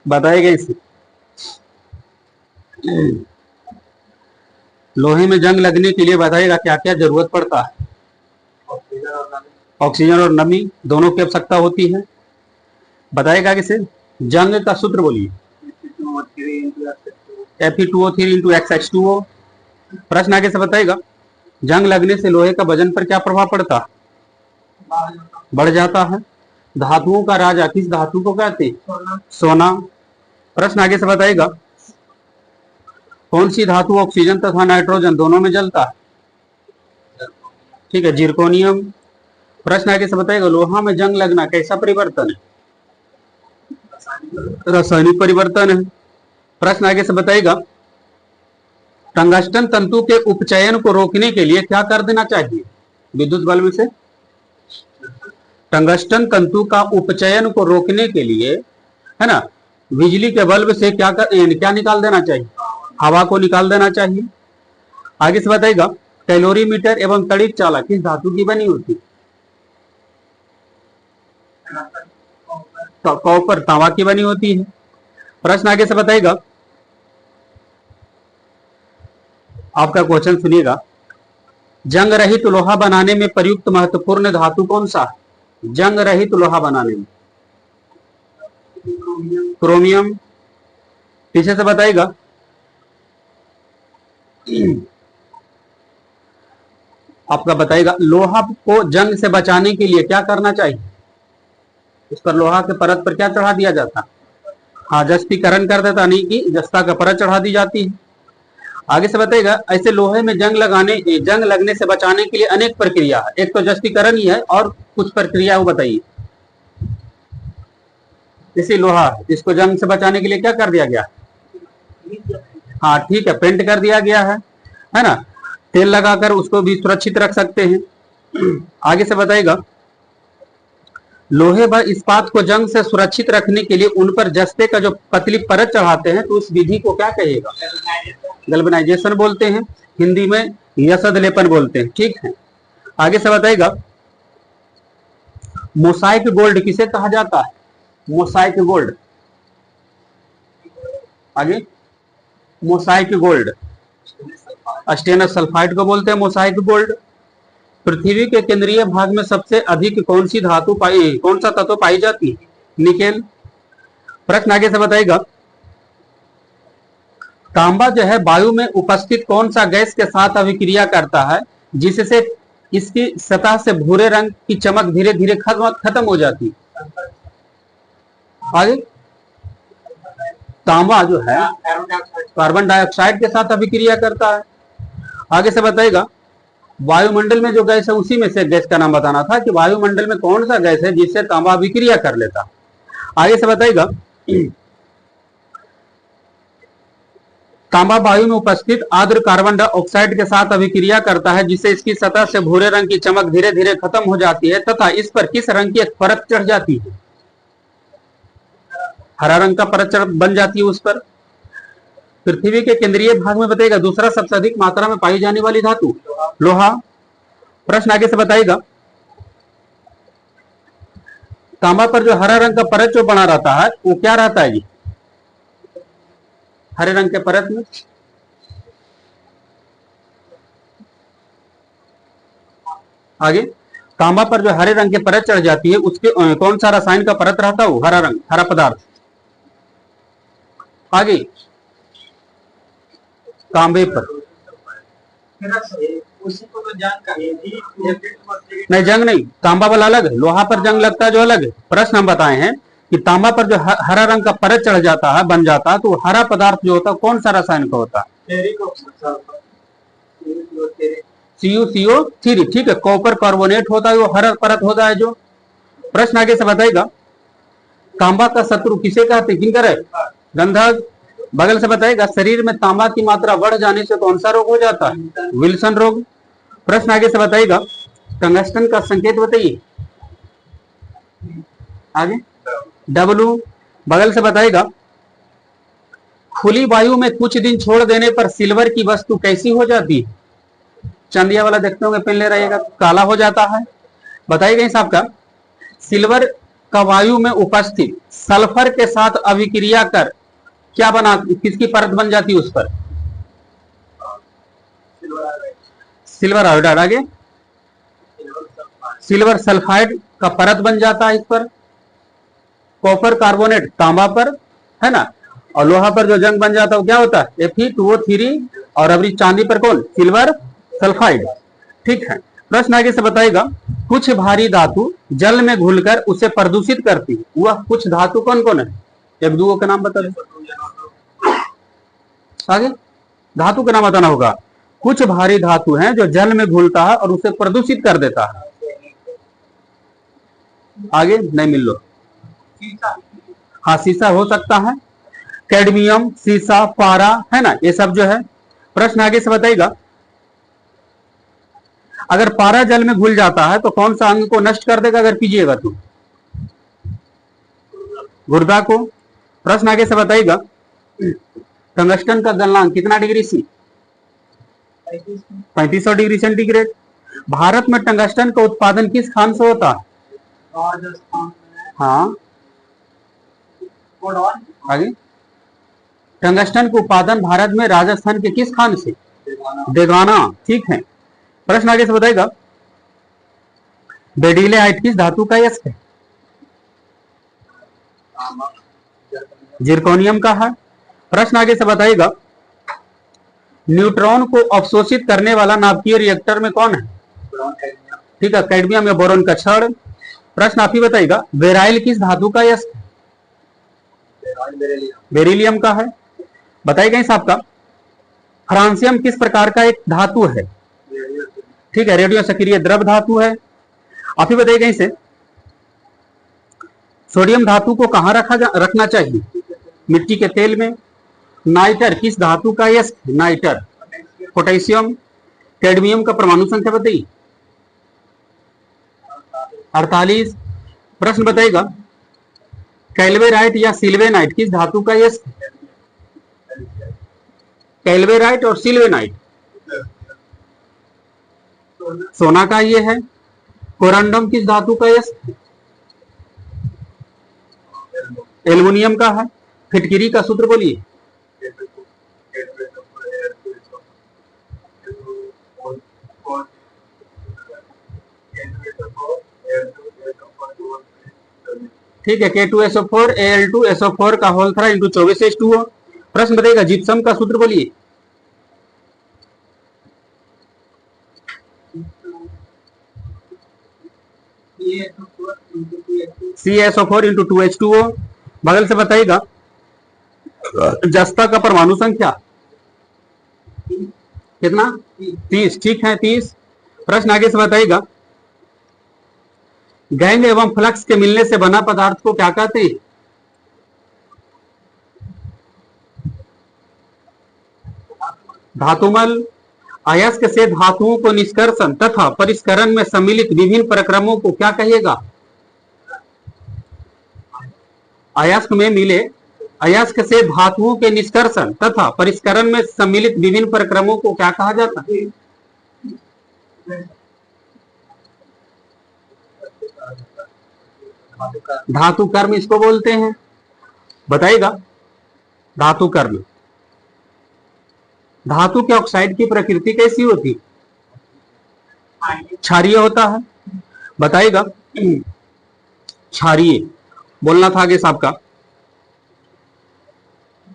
बताएगा इसे। लोहे में जंग लगने के लिए बताएगा क्या क्या जरूरत पड़ता है। ऑक्सीजन और नमी दोनों की आवश्यकता होती है। बताएगा किसे। जंग का सूत्र बोलिए। Fe2O3 into XX2O। प्रश्न आगे से बताएगा जंग लगने से लोहे का वजन पर क्या प्रभाव पड़ता है। बढ़ जाता है। धातुओं का राजा किस धातु को कहते हैं। सोना। प्रश्न आगे से बताएगा कौन सी धातु ऑक्सीजन तथा नाइट्रोजन दोनों में जलता है। ठीक है, जिरकोनियम। प्रश्न आगे से बताएगा लोहा में जंग लगना कैसा परिवर्तन है। रासायनिक परिवर्तन है। प्रश्न आगे से बताएगा टंगस्टन तंतु के उपचयन को रोकने के लिए क्या कर देना चाहिए। विद्युत बल्ब से टंगस्टन तंतु का उपचयन को रोकने के लिए, है ना, बिजली के बल्ब से क्या निकाल देना चाहिए। हवा को निकाल देना चाहिए। आगे से बताएगा कैलोरीमीटर एवं तड़ित चालक किस धातु की बनी होती है। कॉपर तांबा की बनी होती है। प्रश्न आगे से बताएगा आपका क्वेश्चन सुनिएगा जंग रहित लोहा बनाने में प्रयुक्त महत्वपूर्ण धातु कौन सा है। जंग रहित लोहा बनाने में क्रोमियम। पीछे से बताएगा आपका बताएगा लोहा को जंग से बचाने के लिए क्या करना चाहिए। उस पर लोहा के परत पर क्या चढ़ा दिया जाता। हाँ, जस्तीकरण कर देता, नहीं कि जस्ता का परत चढ़ा दी जाती है। आगे से बताएगा ऐसे लोहे में जंग लगने से बचाने के लिए अनेक प्रक्रिया है। एक तो जस्तीकरण ही है और कुछ प्रक्रिया वो बताइए। इसी लोहा इसको जंग से बचाने के लिए क्या कर दिया गया। हाँ ठीक है, पेंट कर दिया गया है ना। तेल लगाकर उसको भी सुरक्षित रख सकते हैं। आगे से बताएगा लोहे व इस्पात को जंग से सुरक्षित रखने के लिए उन पर जस्ते का जो पतली परत चढ़ाते हैं तो उस विधि को क्या कहेगा। गैल्वेनाइजेशन बोलते हैं, हिंदी में यसद लेपन बोलते हैं। ठीक है, आगे से बताएगा मोसाइक गोल्ड किसे कहा जाता है। मोसाइक गोल्ड, आगे मोसाइक गोल्ड स्टेनस सल्फाइड को बोलते हैं मोसाइक गोल्ड। पृथ्वी के केंद्रीय भाग में सबसे अधिक कौन सा तत्व पाई जाती है। निकेल। प्रश्न आगे से बताएगा तांबा जो है वायु में उपस्थित कौन सा गैस के साथ अभिक्रिया करता है जिससे इसकी सतह से भूरे रंग की चमक धीरे धीरे खत्म हो जाती है। आगे तांबा जो है कार्बन डाइऑक्साइड के साथ अभिक्रिया करता है। आगे से बताएगा वायुमंडल में जो गैस है उसी में से गैस का नाम बताना था कि वायुमंडल में कौन सा गैस है जिससे तांबा अभिक्रिया कर लेता। आगे से बताएगा तांबा वायु में उपस्थित आर्द्र कार्बन डाइऑक्साइड के साथ अभिक्रिया करता है जिससे इसकी सतह से भूरे रंग की चमक धीरे धीरे खत्म हो जाती है तथा इस पर किस रंग की एक परत चढ़ जाती है। हरा रंग का परत बन जाती है उस पर। पृथ्वी के केंद्रीय भाग में बताएगा दूसरा सबसे अधिक मात्रा में पाई जाने वाली धातु लोहा। प्रश्न आगे से बताएगा तांबा पर जो हरा रंग का परत जो बना रहता है वो क्या रहता है जी। हरे रंग के परत में आगे तांबा पर जो हरे रंग के परत चढ़ जाती है उसके कौन सा रसायन का परत रहता है वो हरा रंग, हरा पदार्थ। आगे तांबे पर नहीं, जंग नहीं, तांबा वाला अलग है, लोहा पर जंग लगता है जो अलग है। प्रश्न हम बताए हैं कि तांबा पर जो हरा रंग का परत चढ़ जाता है बन जाता है तो हरा पदार्थ जो होता है कौन सा रसायन का होता है। CuCO3। ठीक है, कॉपर कार्बोनेट होता है वो हरा परत होता है जो। प्रश्न आगे से बताएगा तांबा का शत्रु किसे कहते हैं, किनकर है, गंधक। बगल से बताएगा शरीर में तांबा की मात्रा बढ़ जाने से कौन सा रोग हो जाता है, विल्सन रोग। प्रश्न आगे से बताएगा टंगस्टन का संकेत बताइए। आगे W। बगल से बताएगा खुली वायु में कुछ दिन छोड़ देने पर सिल्वर की वस्तु कैसी हो जाती है। चांदिया वाला देखते होंगे, पहन ले रहेगा, काला हो जाता है। बताइएगा इस आपका सिल्वर का वायु में उपस्थित सल्फर के साथ अभिक्रिया कर क्या बना, किसकी परत बन जाती है उस पर? Silver iodide. आगे सिल्वर सल्फाइड का परत बन जाता है इस पर। कॉपर कार्बोनेट तांबा पर, है ना। और लोहा पर जो जंग बन जाता है वो क्या होता है? Fe2O3। और अभी चांदी पर कौन? Silver sulphide. ठीक है, प्रश्न आगे से बताएगा, कुछ भारी धातु जल में घुलकर उसे प्रदूषित करती है, वह कुछ धातु कौन कौन है? एक दो का नाम बता दो। आगे धातु का नाम बताना होगा। कुछ भारी धातु हैं जो जल में घुलता है और उसे प्रदूषित कर देता है। आगे नहीं मिल लो। हाँ, सीसा हो सकता है, कैडमियम, सीसा, पारा, है ना, ये सब जो है। प्रश्न आगे से बताइएगा, अगर पारा जल में घुल जाता है तो कौन सा अंग को नष्ट कर देगा अगर पीजिएगा तो? गुर्दा को। प्रश्न आगे से बताइएगा, टंगस्टन का गलनांक कितना degree C? 3500 degree centigrade. Bharat में टंगस्टन का उत्पादन किस खान से होता है? हाँ, आगे टंगस्टन का उत्पादन भारत में राजस्थान के किस खान से? देगाना। ठीक है, प्रश्न आगे से बताएगा, बेडिलेहाइट किस धातु का यस्क है? जिरकोनियम का है। प्रश्न आगे से बताइएगा, न्यूट्रॉन को अवशोषित करने वाला नाभिकीय रिएक्टर में कौन है? ठीक है, कैडमियम या बोरोन का क्षण। प्रश्न आप ही बताइएगा, बेराइल किस धातु का यस्क है? बेरिलियम का है। बताइएगा इस आपका, फ्रांसियम किस प्रकार का एक धातु है? ठीक है, रेडियो सक्रिय द्रव धातु है। आप ही बताइएगा इसे, सोडियम धातु को कहां रखना चाहिए? मिट्टी के तेल में। नाइटर किस धातु का यस्क? नाइटर। पोटेशियम। कैडमियम का परमाणु संख्या बताइए। 48। प्रश्न बताइएगा, कैल्वेराइट या सिल्वेनाइट किस धातु का यस्क? कैल्वेराइट और सिल्वेनाइट सोना का ये है। कोरंडम किस धातु का यस्क? एल्युमिनियम का है। फिटकिरी का सूत्र बोलिए। ठीक है, K2SO4 Al2SO4 का होल 3 इंटू 24H2O। प्रश्न बताइएगा, जिप्सम का सूत्र बोलिए। CaSO4 into 2H2O। बगल से बताइएगा, जस्ता का परमाणु संख्या कितना? 30। ठीक है, 30। प्रश्न आगे से बताइएगा, गैंग एवं फ्लक्स के मिलने से बना पदार्थ को क्या कहते हैं? धातुमल। अयस्क से धातुओं को निष्कर्षण तथा परिष्करण में सम्मिलित विभिन्न प्रक्रमों को क्या कहिएगा? अयस्क में मिले अयस्क से धातुओं के निष्कर्षण तथा परिष्करण में सम्मिलित विभिन्न प्रक्रमों को क्या कहा जाता है? धातु कर्म इसको बोलते हैं। बताइएगा, धातु कर्म। धातु के ऑक्साइड की प्रकृति कैसी होती? क्षारीय होता है। बताइएगा, क्षारीय बोलना था आगे साहब का।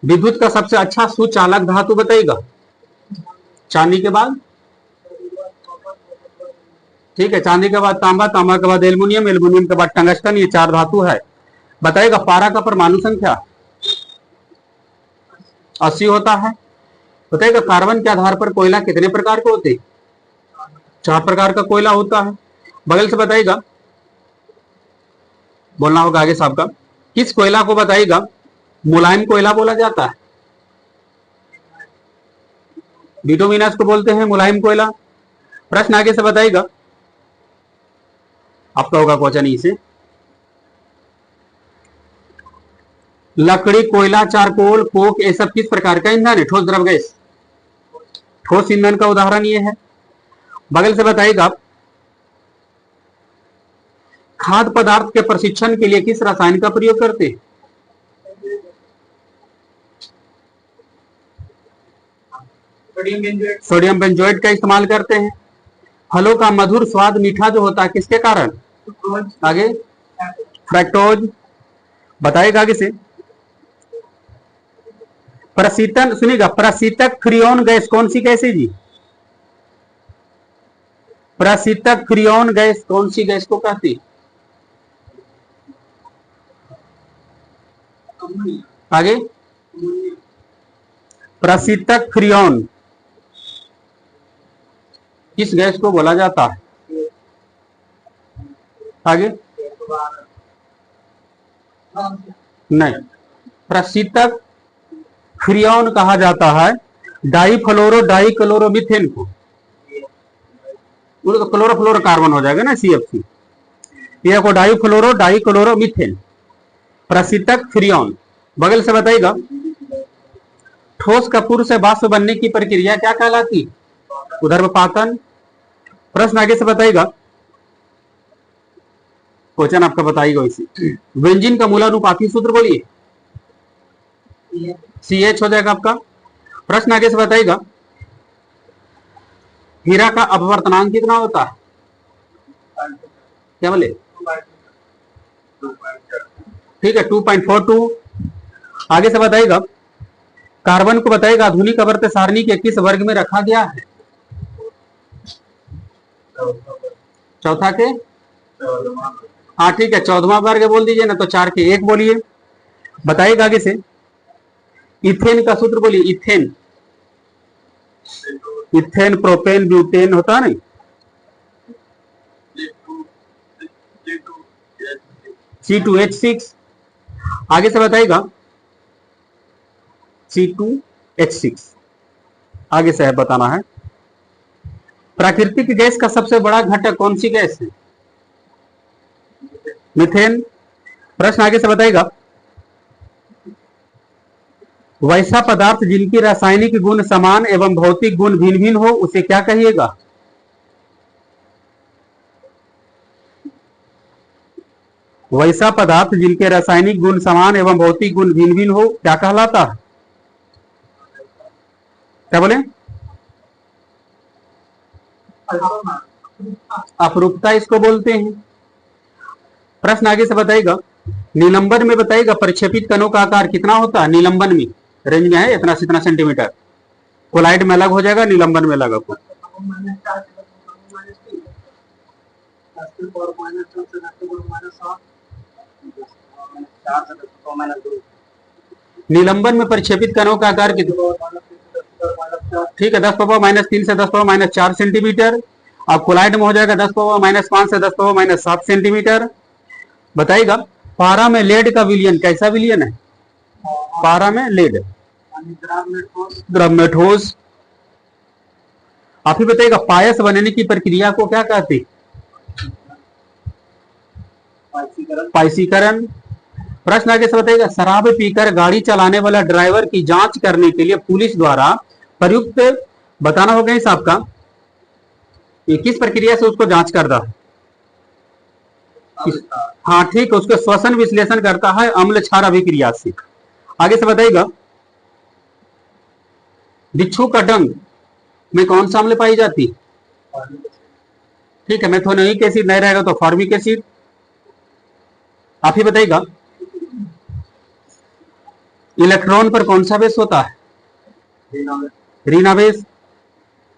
विद्युत का सबसे अच्छा सुचालक धातु बताइएगा। चांदी के बाद, ठीक है, चांदी के बाद तांबा, तांबा के बाद एल्युमिनियम, एल्युमिनियम के बाद टंगस्टन, ये 4 धातु है। बताइएगा, पारा का परमाणु संख्या 80 होता है। बताइएगा, कार्बन के आधार पर कोयला कितने प्रकार के होते? 4 प्रकार का कोयला होता है। बगल से बताइएगा, बोलना होगा आगे साहब का, किस कोयला को बताइएगा मुलायम कोयला बोला जाता है? बिटुमिनस को बोलते हैं मुलायम कोयला। प्रश्न आगे से बताइएगा, आपका होगा क्वेश्चन इसे, लकड़ी, कोयला, चारकोल, कोक, ये सब किस प्रकार का ईंधन है? ठोस द्रव गैस। ठोस ईंधन का उदाहरण ये है। बगल से बताइएगा, खाद्य पदार्थ के प्रशिक्षण के लिए किस रसायन का प्रयोग करते हैं? सोडियम बेंजोएट का इस्तेमाल करते हैं। फलों का मधुर स्वाद मीठा जो होता है किसके कारण? आगे फ्रैक्टोज। बताएगा आगे से। प्रशीतन सुनिएगा, प्रशीतक फ्रियोन गैस कौन सी गैस है जी? प्रशीतक फ्रियोन गैस कौन सी गैस को कहती? आगे प्रशीतक फ्रियोन किस गैस को बोला जाता है? आगे नहीं, प्रशीतक फ्रियोन कहा जाता है डाईफ्लोरो डाईक्लोरोमीथेन को। तो क्लोरोफ्लोरोकार्बन हो जाएगा ना, CF3। ये को डाईफ्लोरो डाईक्लोरोमीथेन, प्रशीतक फ्रियोन। बगल से बताइएगा, ठोस कपूर से वाष्प बनने की प्रक्रिया क्या कहलाती? उदर्भपातन। प्रश्न आगे से बताइएगा, क्वेश्चन आपका बताइएगा इसी। बेंजीन का मूलानुपाती सूत्र बोलिए। CH हो जाएगा आपका। प्रश्न आगे से बताइएगा, हीरा का अपवर्तनांक कितना होता है? क्या बोले? ठीक है, 2.42। आगे से बताइएगा, कार्बन को बताइएगा आधुनिक आवर्त सारणी के किस वर्ग में रखा गया है? चौथा के? हाँ ठीक है, 14वां वर्ग बोल दीजिए ना, तो 4 के 1 बोलिए। बताइएगा आगे से, इथेन का सूत्र बोलिए। इथेन, इथेन प्रोपेन ब्यूटेन होता है नहीं? C2H6। आगे से बताइएगा, C2H6। आगे से है बताना है, प्राकृतिक गैस का सबसे बड़ा घटक कौन सी गैस है? मीथेन। प्रश्न आगे से बताइएगा, वैसा पदार्थ जिनकी रासायनिक गुण समान एवं भौतिक गुण भिन्न भिन्न हो उसे क्या कहिएगा? वैसा पदार्थ जिनके रासायनिक गुण समान एवं भौतिक गुण भिन्न भिन्न हो क्या कहलाता है? क्या बोले? अपरूपता इसको बोलते हैं। प्रश्न आगे से बताइएगा, निलंबन में बताइएगा प्रक्षेपित कणों का आकार कितना होता है? निलंबन में रेंज में है इतना से इतना सेंटीमीटर। कोलाइड में अलग हो जाएगा, निलंबन में अलग होगा। निलंबन में प्रक्षेपित कणों का आकार कितना? ठीक है, 10⁻³ से 10⁻⁴ सेंटीमीटर। अब कोलाइड में हो जाएगा 10⁻⁵ से 10⁻�৭ सेंटीमीटर। बताइएगा, पारा में लेड का विलयन कैसा विलयन है? पारा में लेड द्रव में ठोस। आप ही बताइएगा, पायस बनने की प्रक्रिया को क्या कहते? पायसीकरण। प्रश्न आगे से बताइएगा, शराब पीकर गाड़ी चलाने वाला ड्राइवर की जांच करने के लिए पुलिस द्वारा प्रयुक्त बताना होगा इस आपका, ये किस प्रक्रिया से उसको जांच करता है? हाँ ठीक है, उसके श्वसन विश्लेषण करता है अम्ल क्षार अभिक्रिया से। आगे से बताइएगा, बिच्छू का डंग में कौन सा अम्ल पाई जाती? ठीक है, मेथोनिक एसिड नहीं रहेगा तो फॉर्मिक एसिड। आप ही बताइएगा, इलेक्ट्रॉन पर कौन सा बेस होता है? रीना बेस।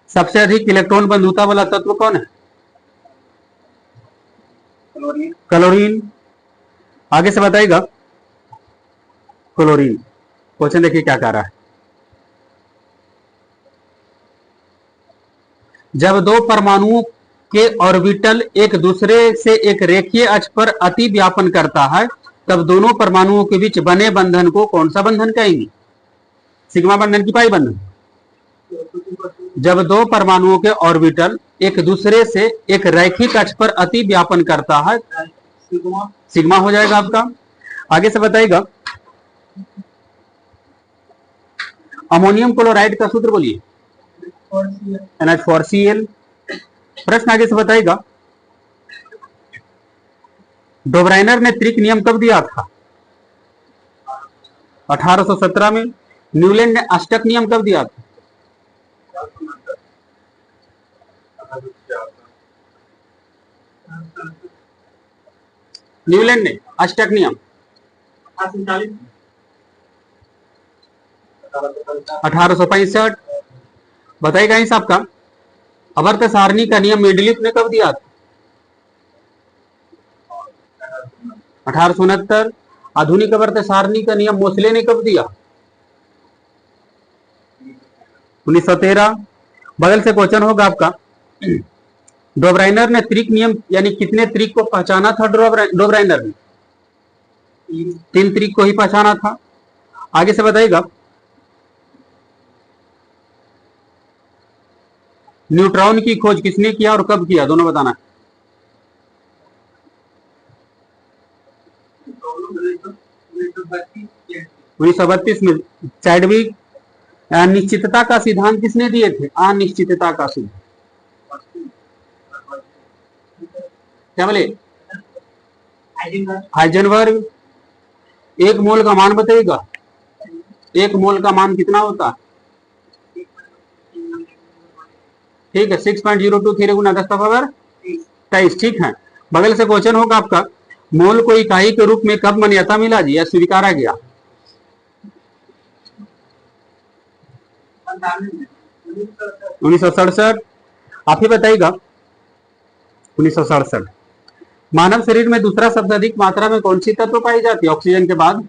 सबसे अधिक इलेक्ट्रॉन बंधुता वाला तत्व कौन है? क्लोरीन। आगे से बताइएगा, क्लोरीन। क्वेश्चन देखिए क्या कह रहा है, जब दो परमाणुओं के ऑर्बिटल एक दूसरे से एक रेखीय अक्ष पर अति व्यापन करता है तब दोनों परमाणुओं के बीच बने बंधन को कौन सा बंधन कहेंगे? सिग्मा बंधन की पाई बंधन। जब दो परमाणुओं के ऑर्बिटल एक दूसरे से एक रैखिक अक्ष पर अति व्यापन करता है, सिग्मा हो जाएगा आपका। आगे से बताइएगा, अमोनियम क्लोराइड का सूत्र बोलिए। NH4Cl। प्रश्न आगे से बताइएगा, डोब्राइनर ने त्रिक नियम कब दिया था? 1817 में। न्यूलैंड ने अष्टक नियम कब दिया था? न्यूलैंड ने अष्टक नियम 1865। बताइएगा ही साहब का अवर्त सारणी का नियम मेंडलीफ ने कब दिया था? 1869। आधुनिक अवर्त सारणी का नियम मोसले ने कब दिया? 1913। बगल से क्वेश्चन होगा आपका, डोब्राइनर ने त्रिक नियम यानी कितने त्रिक को पहचाना था? डोब्राइनर ने 3 त्रिक को ही पहचाना था। आगे से बताइएगा, न्यूट्रॉन की खोज किसने किया और कब किया? दोनों बताना। 1932 में। चैडविक। निश्चितता का सिद्धांत किसने दिए थे? अनिश्चितता का सिद्धांत क्या बोले? हाइजेनबर्ग। एक मोल का मान बताइएगा, एक मोल का मान कितना होता है? ठीक है, 6.02 3 गुना 10⁻23। ठीक है। बगल से क्वेश्चन होगा आपका, मोल को इकाई के रूप में कब मान्यता मिला जी या स्वीकारा गया? 1967। आप ही बताइएगा। 1967। मानव शरीर में दूसरा सबसे अधिक मात्रा में कौन सी तत्व पाई जाती है ऑक्सीजन के बाद?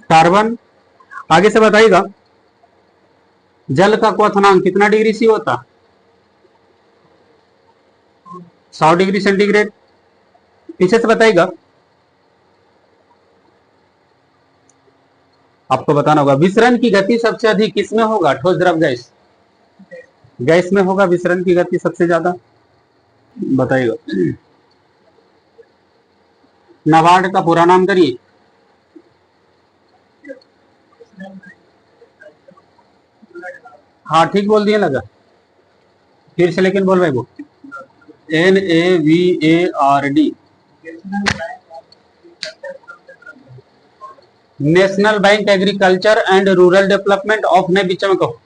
कार्बन। आगे से बताइएगा, जल का क्वथनांक कितना डिग्री सी होता? 100 डिग्री सेंटीग्रेड। पीछे से बताइएगा, आपको बताना होगा विसरण की गति सबसे अधिक किसमें होगा? ठोस द्रव गैस। गैस में होगा विसरण की गति सबसे ज्यादा। बताइएगा। नाबार्ड का पूरा नाम करिए। हाँ ठीक बोल दिए लगा, फिर से लेकिन बोल भाई वो NAVARD। National bank agriculture and rural development of ने बीच में कहो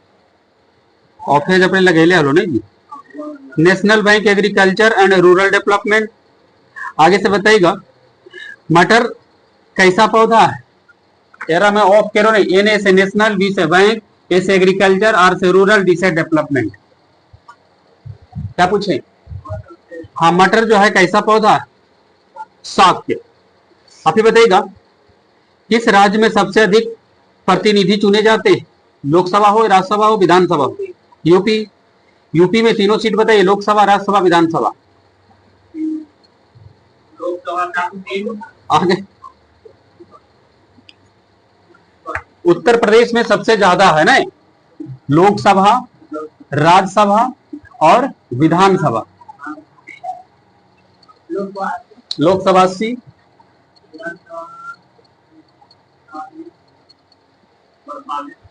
ऑफ है अपने लगेले हलो नहीं जी। National bank agriculture and rural development. आगे से बताइएगा, मटर कैसा पौधा है? एरा में ऑफ करो नहीं, एन से नेशनल, बी से बैंक, ए से एग्रीकल्चर, आर से रूरल, डी से डेवलपमेंट। क्या पूछे? हाँ, मटर जो है कैसा पौधा है? साग के। आप ही बताइएगा, किस राज्य में सबसे अधिक प्रतिनिधि चुने जाते हैं? लोकसभा हो, राज्यसभा हो, विधानसभा हो? यूपी। यूपी में तीनों सीट बताइए, लोकसभा, राज्यसभा, विधानसभा। आगे उत्तर प्रदेश में सबसे ज्यादा है ना, लोकसभा, राज्यसभा और विधानसभा। लोकसभा 80।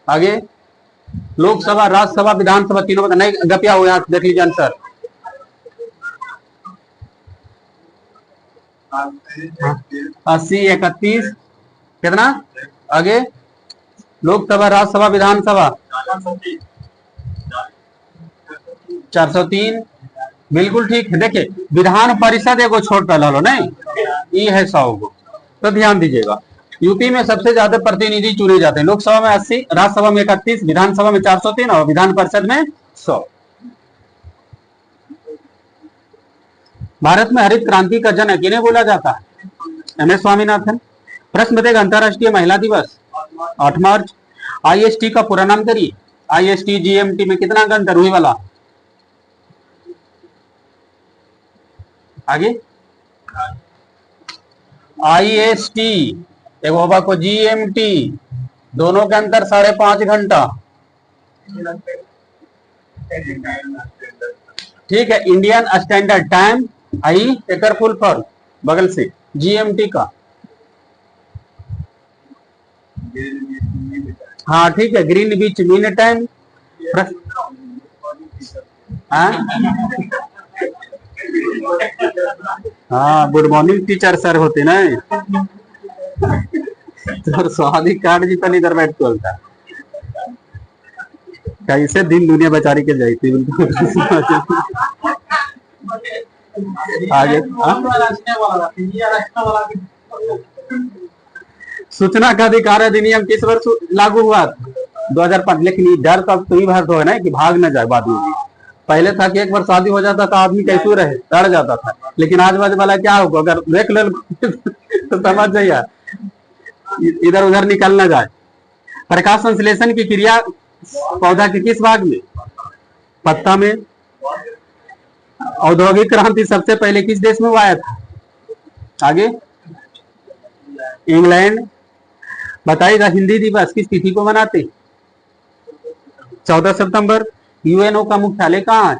आगे लोकसभा, राज्यसभा, विधानसभा तीनों बता नहीं गपिया हुआ, देख लीजिए आंसर। 80 31 कितना? आगे लोकसभा, राज्यसभा, विधानसभा 403। बिल्कुल ठीक है। देखिए विधान परिषद एगो छोट लो नहीं, ये है 100 गो, तो ध्यान दीजिएगा। यूपी में सबसे ज्यादा प्रतिनिधि चुने जाते हैं, लोकसभा में 80, राज्यसभा में 31, विधानसभा में 403 और विधान परिषद में 100। भारत में हरित क्रांति का जनक किन्हें बोला जाता है? MS स्वामीनाथन। प्रश्न बताएगा, अंतरराष्ट्रीय महिला दिवस 8 मार्च। IST का पूरा नाम करिए। IST GMT में कितना अंतर हुई वाला? आगे IST एगो को GMT, दोनों के अंतर 5.5 घंटा। ठीक है, इंडियन स्टैंडर्ड टाइम, आई एकर फुल फॉर्म बगल से GMT का। हाँ ठीक है, ग्रीन बीच मीन टाइम। हाँ, गुड मॉर्निंग टीचर सर होते ना। तो स्वादी कार्ड जी तन इधर बैठ के बोलता कैसे दिन दुनिया बेचारी के जाती आगे। सूचना का अधिकार अधिनियम किस वर्ष लागू हुआ? 2005। लेकिन ये डर तब तो ही भर तो है ना कि भाग न जाए बाद में भी। पहले था कि एक बार शादी हो जाता था आदमी कैसे रहे, डर जाता था। लेकिन आज बाज वाला क्या होगा, अगर देख ले तो समझ जाइए इधर उधर निकल ना जाए। प्रकाश संश्लेषण की क्रिया पौधा के किस भाग में? पत्ता में। औद्योगिक क्रांति सबसे पहले किस देश में हुआ था? आगे, इंग्लैंड। बताइएगा हिंदी दिवस किस तिथि को मनाते? 14 सितंबर। यूएनओ का मुख्यालय कहाँ है?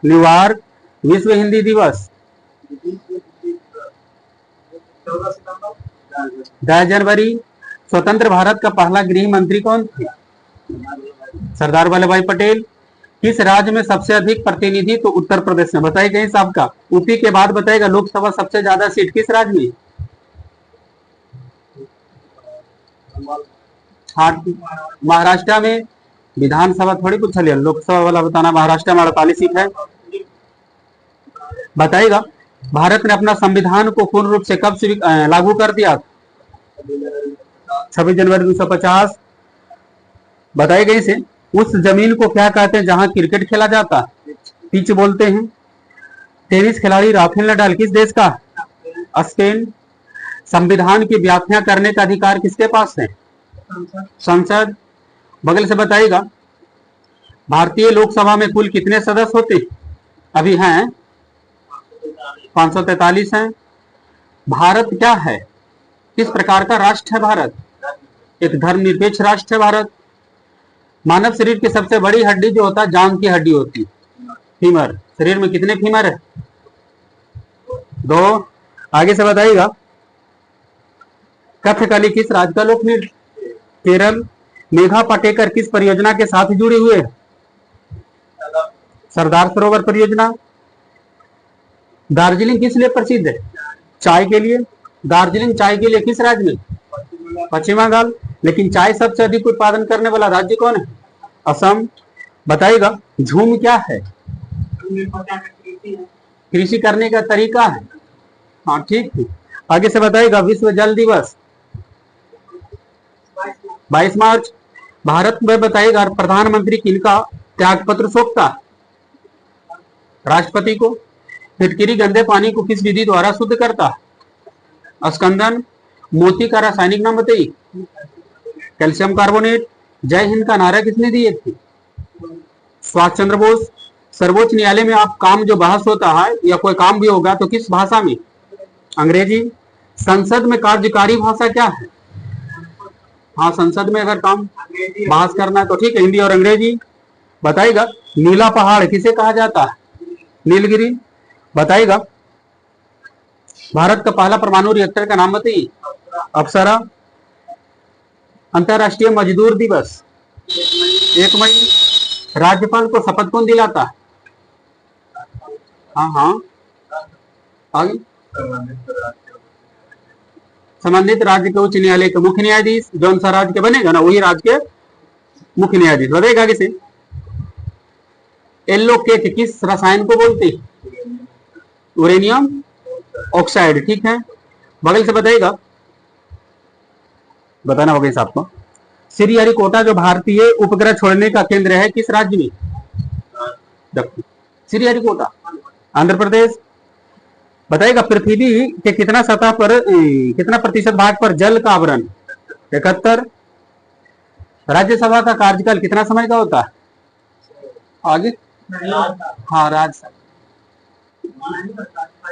न्यूयॉर्क। विश्व हिंदी दिवस 10 जनवरी। स्वतंत्र भारत का पहला गृह मंत्री कौन थे? सरदार वल्लभ भाई पटेल। किस राज्य में सबसे अधिक प्रतिनिधि? तो उत्तर प्रदेश में। बताइए कहीं साहब का यूपी के बाद बताएगा लोकसभा सबसे ज्यादा सीट किस राज्य में? हाँ, महाराष्ट्र में। विधानसभा थोड़ी कुछ चलिए, लोकसभा वाला बताना। महाराष्ट्र में 48 सीट है। बताइएगा भारत ने अपना संविधान को पूर्ण रूप से कब से लागू कर दिया? 26 जनवरी 1950। बताइएगा इसे उस जमीन को क्या कहते हैं जहां क्रिकेट खेला जाता? पिच बोलते हैं। टेनिस खिलाड़ी राफेल नडाल किस देश का? स्पेन। संविधान की व्याख्या करने का अधिकार किसके पास है? संसद। बगल से बताइएगा भारतीय लोकसभा में कुल कितने सदस्य होते? अभी हैं 543 हैं। भारत क्या है? किस प्रकार का राष्ट्र है भारत? एक धर्मनिरपेक्ष राष्ट्र है भारत। मानव शरीर की सबसे बड़ी हड्डी जो होता है जांघ की हड्डी होती, फीमर। शरीर में कितने फीमर है? 2। आगे से बताइएगा कथकली किस राज्य का लोक नृत्य? केरल। मेघा पाटेकर किस परियोजना के साथ जुड़े हुए? सरदार सरोवर परियोजना। दार्जिलिंग किस लिए प्रसिद्ध है? चाय के लिए। दार्जिलिंग चाय के लिए किस राज्य में? पश्चिम बंगाल। लेकिन चाय सबसे अधिक उत्पादन करने वाला राज्य कौन है? असम। बताइएगा झूम क्या है? कृषि करने का तरीका है। हाँ ठीक है। आगे से बताइएगा विश्व जल दिवस 22 मार्च। भारत में बताइएगा प्रधानमंत्री किनका त्याग पत्र सौंपता? राष्ट्रपति को। फिटकिरी गंदे पानी को किस विधि द्वारा शुद्ध करता? स्कंदन। मोती का रासायनिक नाम बताइए। Calcium carbonate. जय हिंद का नारा किसने दिए थे? सुभाष चंद्र बोस। सर्वोच्च न्यायालय में आप काम जो बहस होता है या कोई काम भी होगा तो किस भाषा में? अंग्रेजी। संसद में कार्यकारी भाषा क्या है? हाँ, संसद में अगर काम बहस करना है तो ठीक है, हिंदी और अंग्रेजी। बताइएगा नीला पहाड़ किसे कहा जाता है? नीलगिरी। बताइएगा भारत का पहला परमाणु रिएक्टर का नाम बताइए। अप्सरा। अंतरराष्ट्रीय मजदूर दिवस 1 मई। राज्यपाल को शपथ कौन दिलाता है? हाँ हाँ, आगे। संबंधित राज्य के उच्च न्यायालय के मुख्य न्यायाधीश। जौन सा राज्य के बनेगा ना वही राज्य के मुख्य न्यायाधीश। बताइएगा आगे से येलो केक किस रसायन को बोलते हैं? Uranium oxide. ठीक है। बगल से बताइएगा, बताना होगा इस आपको। श्रीहरिकोटा जो भारतीय उपग्रह छोड़ने का केंद्र है किस राज्य में? श्रीहरिकोटा आंध्र प्रदेश। बताइएगा पृथ्वी के कितना सतह पर कितना प्रतिशत भाग पर जल का आवरण? 71। राज्यसभा का कार्यकाल कितना समय का होता है? आगे। हाँ, राज्यसभा।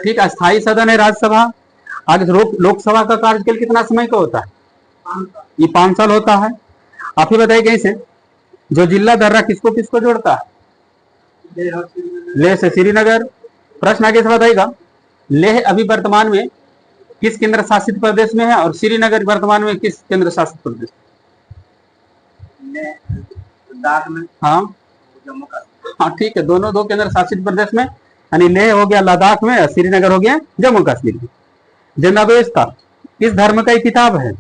ठीक है। स्थायी सदन है राज्यसभा। आगे लोकसभा का कार्यकाल कितना समय का होता है? ये 5 साल होता है। आप ही बताइए कैसे जो जिला दर्रा किसको किसको जोड़ता है? लेह से श्रीनगर। प्रश्न आगे से बताइएगा लेह अभी वर्तमान में किस केंद्र शासित प्रदेश में है और श्रीनगर वर्तमान में किस केंद्र शासित प्रदेश? हाँ, हाँ ठीक है, दोनों दो केंद्र शासित प्रदेश में, यानी लेह हो गया लद्दाख में, श्रीनगर हो गया जम्मू कश्मीर में। जिंदावेस्ता किस धर्म का एक किताब है?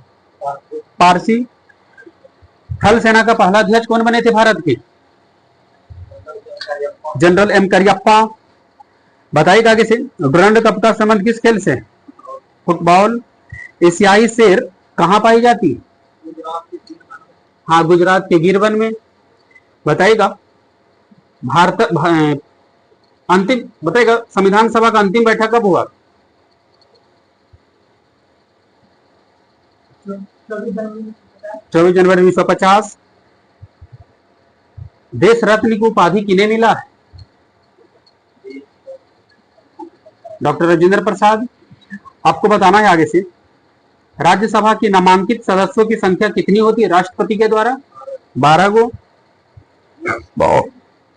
पारसी। थल सेना का पहला अध्यक्ष कौन बने थे भारत के? General M Cariappa. बताइए आगे से, डुरंड कप का संबंध किस खेल से? फुटबॉल। एशियाई शेर कहाँ पाई जाती? हाँ, गुजरात के गिरवन में। बताइएगा भारत अंतिम, बताइएगा संविधान सभा का अंतिम बैठक कब हुआ? 24 जनवरी 1950। देश रत्न की उपाधि किन्हें मिला है? डॉक्टर राजेंद्र प्रसाद। आपको बताना है आगे से, राज्यसभा की नामांकित सदस्यों की संख्या कितनी होती है राष्ट्रपति के द्वारा? 12 गो।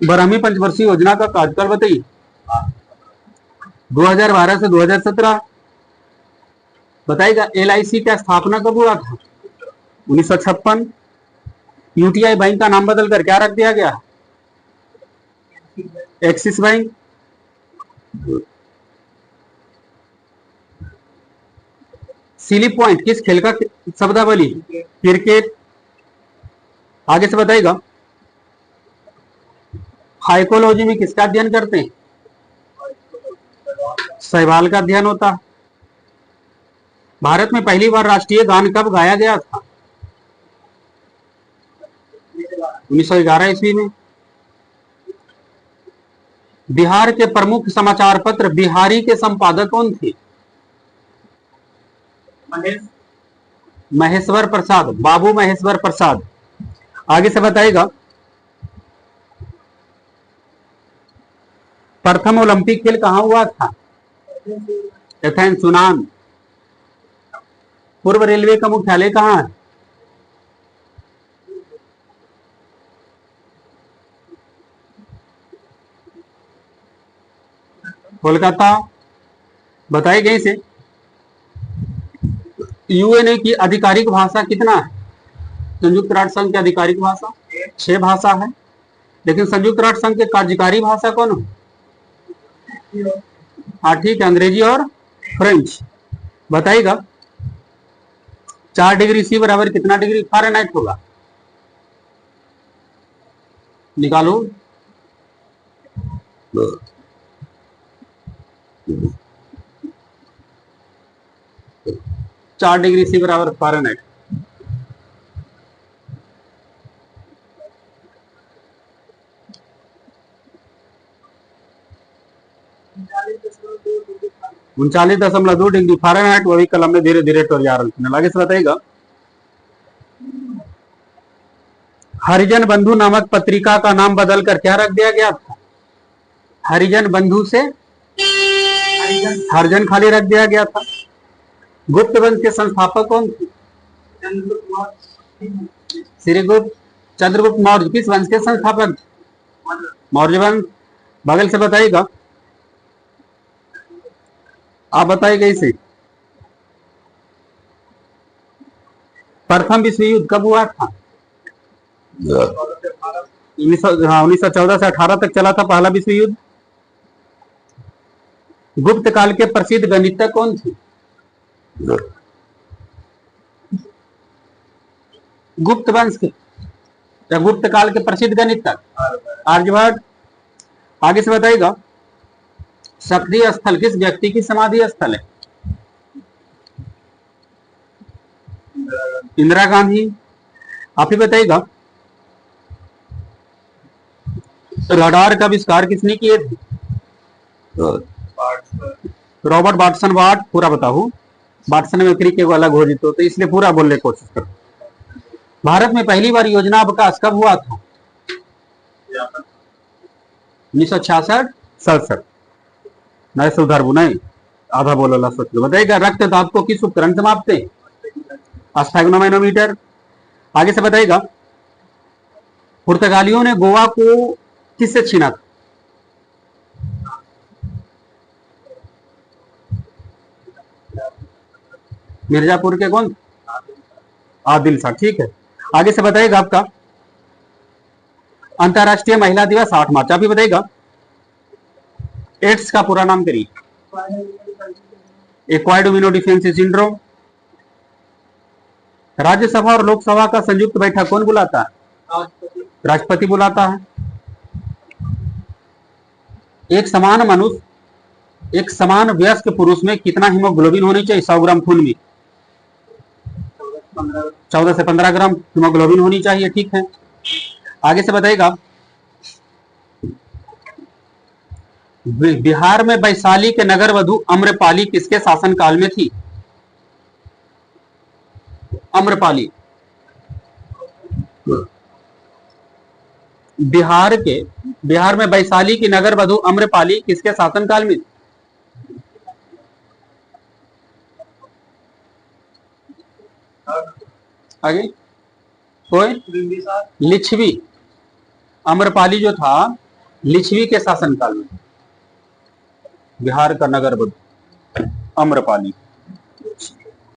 ब्राह्मी पंचवर्षीय योजना का कार्यकाल बताइए। 2012 से 2017। बताइएगा LIC का स्थापना कब हुआ था? 1956। UTI बैंक का नाम बदलकर क्या रख दिया गया? Axis bank. सिली पॉइंट किस खेल का शब्दावली? क्रिकेट। आगे से बताइएगा, साइकोलॉजी में किसका अध्ययन करते हैं? शैवाल का अध्ययन होता है। भारत में पहली बार राष्ट्रीय गान कब गाया गया था? 1911 ईस्वी में। बिहार के प्रमुख समाचार पत्र बिहारी के संपादक कौन थे? महेश्वर प्रसाद, बाबू महेश्वर प्रसाद। आगे से बताइएगा, प्रथम ओलंपिक खेल कहां हुआ था? एथेंस, यूनान। पूर्व रेलवे का मुख्यालय कहां है? कोलकाता। बताई गई से, यूएनए की आधिकारिक भाषा कितना है? संयुक्त राष्ट्र संघ की आधिकारिक भाषा 6 भाषा है, लेकिन संयुक्त राष्ट्र संघ के कार्यकारी भाषा कौन है? हाँ ठीक है, अंग्रेजी और फ्रेंच। बताइएगा 4 डिग्री सी बराबर कितना डिग्री फ़ारेनहाइट होगा? निकालो। 4 डिग्री सी बराबर फ़ारेनहाइट। उनचालीस दशमलव 2 डिग्री फ़ारेनहाइट। वही कलम में धीरे धीरे टोरियार। आगे से बताइएगा, हरिजन बंधु नामक पत्रिका का नाम बदलकर क्या रख दिया गया था? हरिजन बंधु से हरिजन खाली रख दिया गया था। गुप्त वंश के संस्थापक कौन थे? श्रीगुप्त। चंद्रगुप्त मौर्य किस वंश के संस्थापक? मौर्य वंश। बगल से बताइएगा, आप बताइएगा इसे, प्रथम विश्व युद्ध कब हुआ था? 1914 से 18 तक चला था पहला विश्व युद्ध। गुप्त काल के प्रसिद्ध गणितज्ञ कौन थे? गुप्त वंश के या गुप्त काल के प्रसिद्ध गणितज्ञ आर्यभट्ट। आगे से बताइएगा, सक्रिय स्थल किस व्यक्ति की समाधि स्थल है? इंदिरा गांधी। आप ही बताइएगा, रडार का आविष्कार किसने किए थे? रॉबर्ट वाटसन वाट। पूरा बताओ, वाटसन में क्रिक अलग हो जीतो, तो इसलिए पूरा बोलने की कोशिश करो। भारत में पहली बार योजना अवकाश कब हुआ था? 1966-67। नहीं सुधर नहीं, आधा बोलो सोच लो। बताइएगा, रक्तदाब को किस उपकरण से मापते हैं? स्फेग्नोमेनोमीटर। आगे से बताइएगा, पुर्तगालियों ने गोवा को किससे छीना था? मिर्जापुर के कौन? आदिल शाह। ठीक है, आगे से बताइएगा, आपका अंतरराष्ट्रीय महिला दिवस 8 मार्च, आप ही बताइएगा। एड्स का पूरा नाम करिए। Acquired immunodeficiency syndrome. राज्यसभा और लोकसभा का संयुक्त बैठक कौन बुलाता है? राष्ट्रपति बुलाता है। एक समान वयस्क पुरुष में कितना हीमोग्लोबिन होनी चाहिए 100 ग्राम खून में? 14 से 15 ग्राम हीमोग्लोबिन होनी चाहिए, ठीक है। आगे से बताइएगा, बिहार में वैशाली के नगर वधु अम्रपाली किसके शासनकाल में थी? अम्रपाली। बिहार में वैशाली की नगर वधु अम्रपाली किसके शासनकाल में? आगे कोई? लिच्छवी। अम्रपाली जो था लिच्छवी के शासनकाल में, बिहार का नगर वधु अम्रपाली।